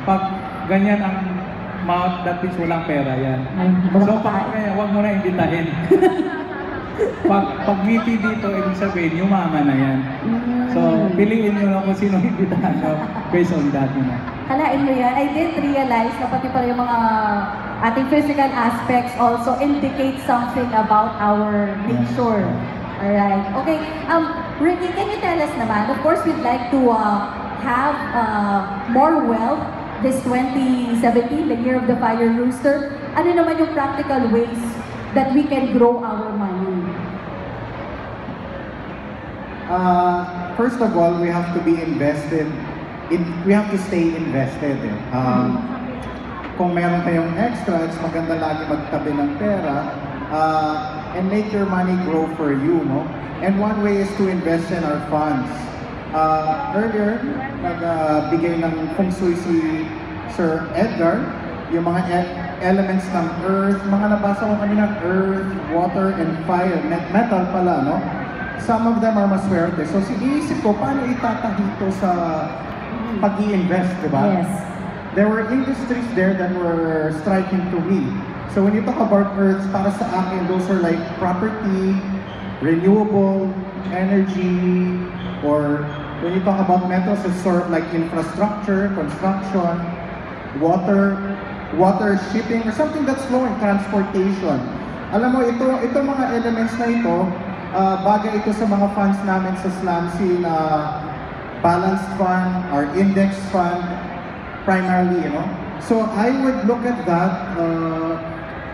Pag ganyan ang mouth, that means walang pera yan. So, kaya huwag mo na imbitahin. pag ngiti dito, ibig sabihin, yumaman na yan. So, piliin nyo lang kung sino imbitahan nyo based on that. Kalain mo yan. I didn't realize na pati pala yung mga ating physical aspects also indicate something about our nature. Alright. Okay. Ricky, can you tell us naman? Of course, we'd like to have more wealth this 2017, the year of the Fire Rooster. Ano naman yung practical ways that we can grow our money? First of all, we have to be invested. We have to stay invested. Kung meron kayong extra, it's maganda lagi magtabi ng pera and make your money grow for you, no? And one way is to invest in our funds. Earlier, nagbigay ng feng shui si Sir Edgar, yung mga elements ng earth, mga nabasa ko kanina, earth, water, and fire, metal pala, no? Some of them are maswerte. So, iisip ko, paano itatahito sa pag-i-invest, diba? Yes. There were industries there that were striking to me. So when you talk about earth, para sa akin, those are like property, renewable energy, or when you talk about metals, it's sort of like infrastructure, construction, water shipping, or something that's flowing, transportation. Alam mo, ito mga elements na ito, bagay ito sa mga funds namin sa SLAMC na balanced fund or index fund, primarily, you know. So I would look at that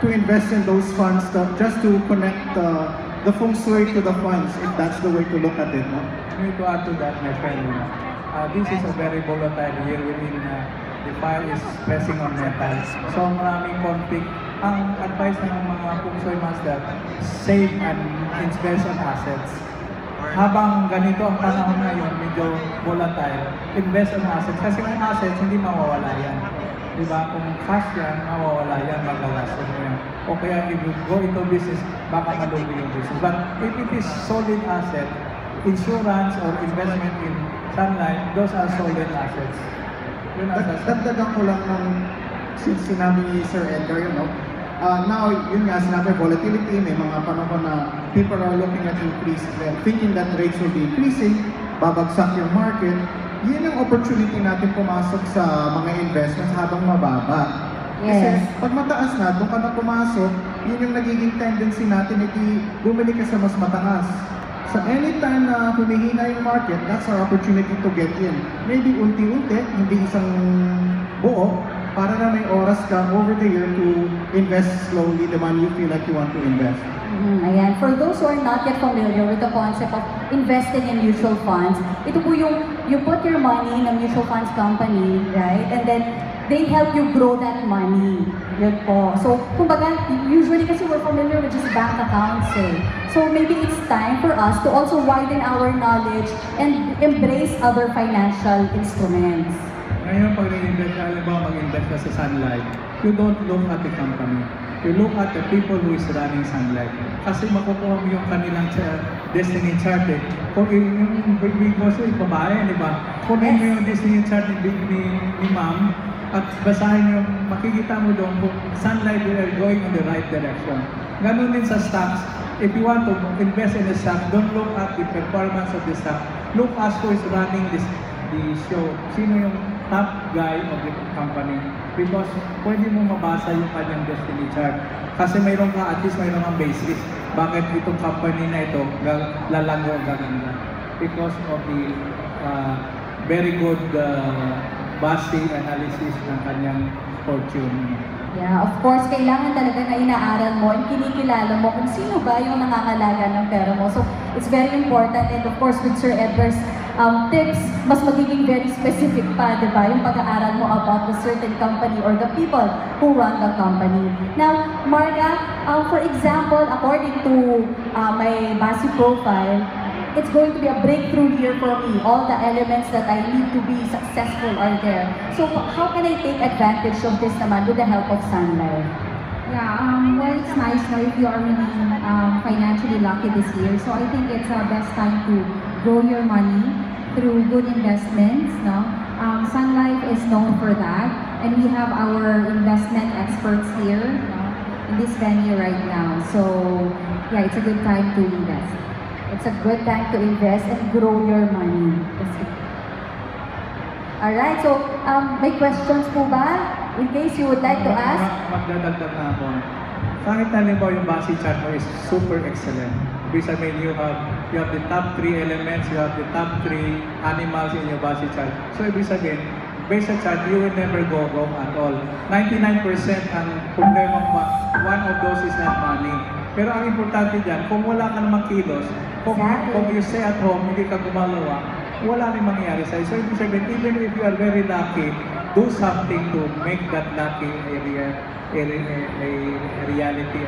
to invest in those funds just to connect the feng shui to the funds, if that's the way to look at it, no? To add to that, my friend, this is a very volatile year wherein the fire is pressing on metals. So maraming conflict. Ang advice ng mga feng shui master, save and invest on assets. Habang ganito ang panahon ngayon, medyo volatile, invest on assets. Kasi ang assets, hindi mawawala yan. Diba? Kung cash yan, mawawala yan, maglalastos mo yan. O kaya if you go into business, baka malugi yung business. But if it is solid asset, insurance or investment in sunlight, those are solid assets. Dagdagan ko lang ng sinabi ni Sir Edgar, you know, now, yun nga, sinabi, volatility, may mga panahon na people are looking at increase, thinking that rates will be increasing, babagsak yung market. Yun ang opportunity natin pumasok sa mga investments habang mababa. Kasi pag mataas na, doon ka na pumasok, yun yung nagiging tendency natin, bumili ka sa mas mataas. So anytime na humihina yung market, that's our opportunity to get in. Maybe unti-unti, hindi isang buo, para na may oras ka over the year to invest slowly the money you feel like you want to invest. Ayan. For those who are not yet familiar with the concept of investing in mutual funds, ito po yung you put your money in a mutual funds company, right? And then they help you grow that money. Yun po. So, kumbaga, usually kasi we're familiar with just bank accounts eh. So maybe it's time for us to also widen our knowledge and embrace other financial instruments. Ngayon, pag nag-invest, alam ba, mag-invest ka sa sunlight, you don't look at the company. You look at the people who is running sunlight. Kasi makukuha mo yung kanilang destiny chart eh. Kung yung big boss yung babae, di ba? Kunin mo yung destiny chart ni ma'am at basahin yung, makikita mo doon kung sunlight will going in the right direction. Ganun din sa stocks. If you want to invest in a stock, don't look at the performance of the stock. Look at who is running the show. Sino yung top guy of the company, because pwede mo mabasa yung kanyang destiny chart. Kasi mayroon ka, at least mayroon kang basis. Bakit itong company na ito lalago ang gaganda? Because of the very good basic analysis ng kanyang fortune. Yeah, of course, kailangan talaga na inaaral mo and kinikilala mo kung sino ba yung nakakalaga ng pera mo. So, it's very important, and of course, with Sir Edgar's tips, mas magiging very specific pa, di ba? Yung pag-aaral mo about the certain company or the people who run the company. Now, Marga, for example, according to my basic profile, it's going to be a breakthrough year for me. All the elements that I need to be successful are there. So, how can I take advantage of this naman with the help of sunlight? Yeah, well, it's nice now if you are really financially lucky this year. So I think it's the best time to grow your money through good investments. No? Sun Life is known for that, and we have our investment experts here, in this venue right now. So, yeah, it's a good time to invest. It's a good time to invest and grow your money. Alright, so may questions po ba? In case you would like to ask? Magdadagdag na ako. Kahit halimbawa yung base chart mo is super excellent. Ibig sabihin, you have the top 3 elements, you have the top 3 animals in your base chart. So ibig sabihin, based sa chart, you will never go wrong at all. 99% ang problema mo, one of those is not money. Pero ang importante dyan, kung wala ka namang kilos, kung you stay at home, hindi ka gumalawa, wala rin mangyayari sa'yo. So ibig sabihin, even if you are very lucky, do something to make that lucky a reality.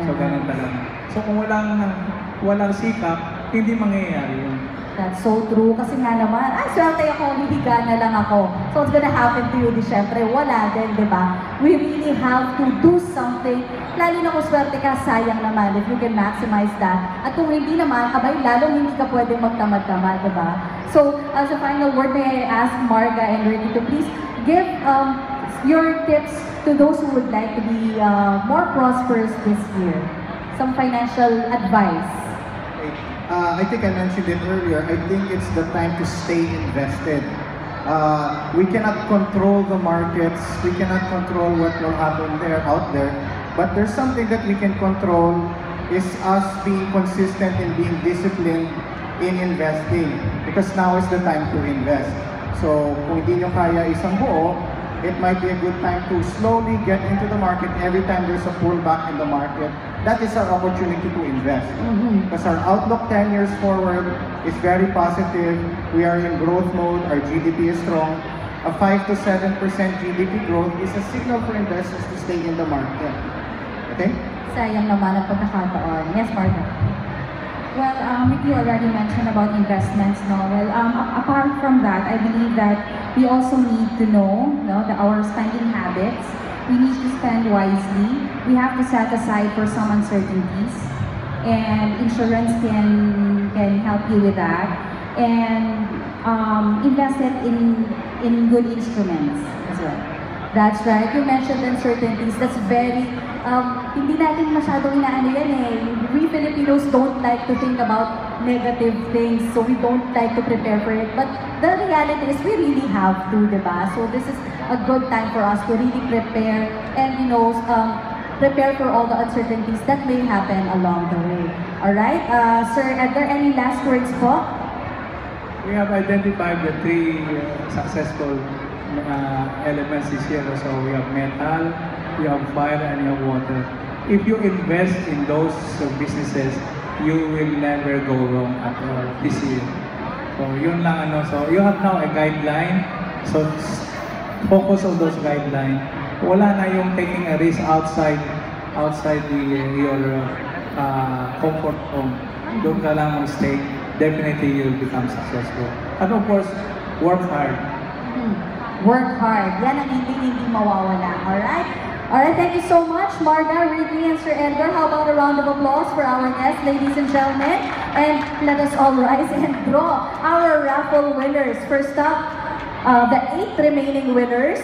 So ganun talaga. So kung walang sikap, hindi mangyayari yun. That's so true. Kasi nga naman, swerte ako, hihiga na lang ako. So what's gonna happen to you? Di syempre, wala din, di ba? We really have to do something. Lalo na kung swerte ka, sayang naman if you can maximize that. At kung hindi naman, abay, lalong hindi ka pwedeng magtamad-tamad, di ba? So, as a final word, may I ask Marga and Ricky to please give your tips to those who would like to be more prosperous this year. Some financial advice. I think I mentioned it earlier. I think it's the time to stay invested. We cannot control the markets. We cannot control what will happen out there. But there's something that we can control is us being consistent and being disciplined in investing. Because now is the time to invest. So kung hindi nyo kaya isang buo, it might be a good time to slowly get into the market every time there's a pullback in the market. That is our opportunity to invest. Because our outlook 10 years forward is very positive. We are in growth mode. Our GDP is strong. A 5 to 7% GDP growth is a signal for investors to stay in the market. Okay? Sayang naman ang pagkakataon. Yes, Marga. Well, you already mentioned about investments, no? Well, apart from that, I believe that we also need to know, our spending habits. We need to spend wisely. We have to set aside for some uncertainties, and insurance can help you with that. And invest it in good instruments as well. That's right. You mentioned uncertainties. That's very, hindi natin masyadong inaano yan eh. We Filipinos don't like to think about negative things, so we don't like to prepare for it. But the reality is we really have to, diba? So this is a good time for us to really prepare and, prepare for all the uncertainties that may happen along the way. Alright? Sir Edgar, any last words po? We have identified the 3 successful elements this year. So we have metal, we have fire, and you have water. If you invest in those businesses, you will never go wrong at all this year. So yun lang So you have now a guideline. So focus on those guidelines. Wala na yung taking a risk outside your comfort zone. Doon ka lang stay. Definitely you'll become successful. And of course, work hard. Work hard. Yan ang hindi mawawala. Alright? Alright, thank you so much, Marga, Ricky, and Sir Edgar. How about a round of applause for our guests, ladies and gentlemen? And let us all rise and draw our raffle winners. First up, the 8 remaining winners